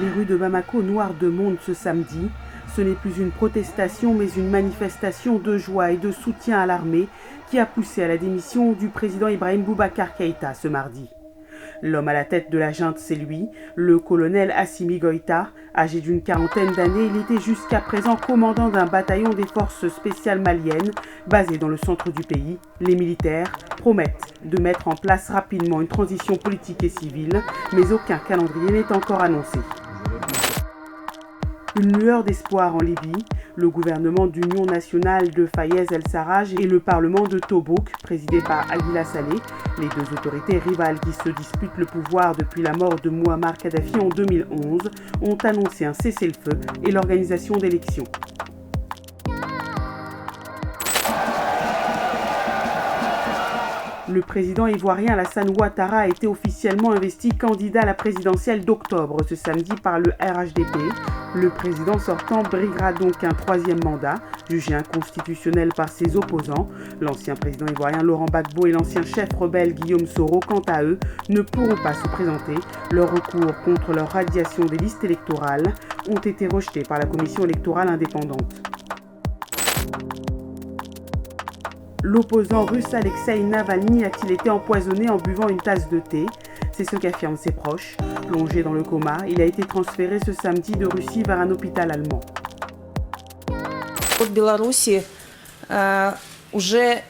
Les rues de Bamako noires de monde ce samedi. Ce n'est plus une protestation mais une manifestation de joie et de soutien à l'armée qui a poussé à la démission du président Ibrahim Boubacar Keïta ce mardi. L'homme à la tête de la junte, c'est lui, le colonel Assimi Goïta. Âgé d'une quarantaine d'années, il était jusqu'à présent commandant d'un bataillon des forces spéciales maliennes basé dans le centre du pays. Les militaires promettent de mettre en place rapidement une transition politique et civile, mais aucun calendrier n'est encore annoncé. Une lueur d'espoir en Libye, le gouvernement d'union nationale de Fayez el-Sarraj et le parlement de Tobrouk, présidé par Aguila Saleh, les deux autorités rivales qui se disputent le pouvoir depuis la mort de Mouammar Kadhafi en 2011, ont annoncé un cessez-le-feu et l'organisation d'élections. Le président ivoirien Alassane Ouattara a été officiellement investi candidat à la présidentielle d'octobre ce samedi par le RHDP. Le président sortant briguera donc un troisième mandat, jugé inconstitutionnel par ses opposants. L'ancien président ivoirien Laurent Gbagbo et l'ancien chef rebelle Guillaume Soro, quant à eux, ne pourront pas se présenter. Leurs recours contre leur radiation des listes électorales ont été rejetés par la commission électorale indépendante. L'opposant russe Alexei Navalny a-t-il été empoisonné en buvant une tasse de thé? C'est ce qu'affirment ses proches. Plongé dans le coma, il a été transféré ce samedi de Russie vers un hôpital allemand. В Беларуси уже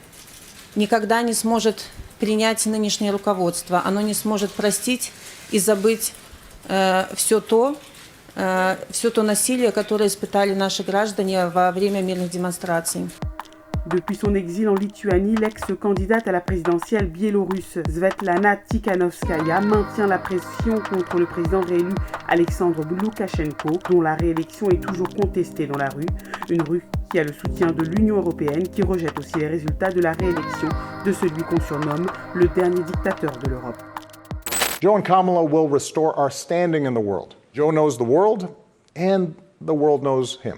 никогда не сможет принять нынешнее руководство. Оно не сможет простить и забыть все то насилие, которое испытали наши граждане во время мирных демонстраций. Depuis son exil en Lituanie, l'ex-candidate à la présidentielle biélorusse Svetlana Tikhanovskaya maintient la pression contre le président réélu Alexandre Loukachenko, dont la réélection est toujours contestée dans la rue. Une rue qui a le soutien de l'Union européenne, qui rejette aussi les résultats de la réélection de celui qu'on surnomme le dernier dictateur de l'Europe. Joe and Kamala will restore our standing in the world. Joe knows the world, and the world knows him.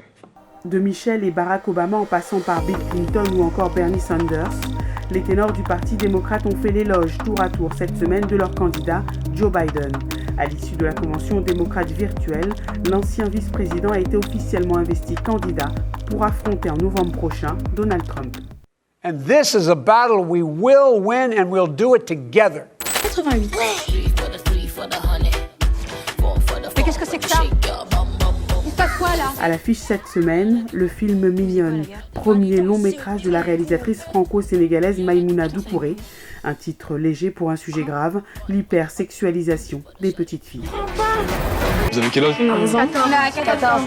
De Michel et Barack Obama en passant par Bill Clinton ou encore Bernie Sanders, les ténors du Parti démocrate ont fait l'éloge tour à tour cette semaine de leur candidat Joe Biden. À l'issue de la convention démocrate virtuelle, l'ancien vice-président a été officiellement investi candidat pour affronter en novembre prochain Donald Trump. And this is a battle we will win and we'll do it together. 88. Mais qu'est-ce que c'est que ça? À l'affiche cette semaine, le film Mignonne, premier long métrage de la réalisatrice franco-sénégalaise Maïmouna Doucouré. Un titre léger pour un sujet grave, l'hypersexualisation des petites filles. Vous avez quel âge? 14.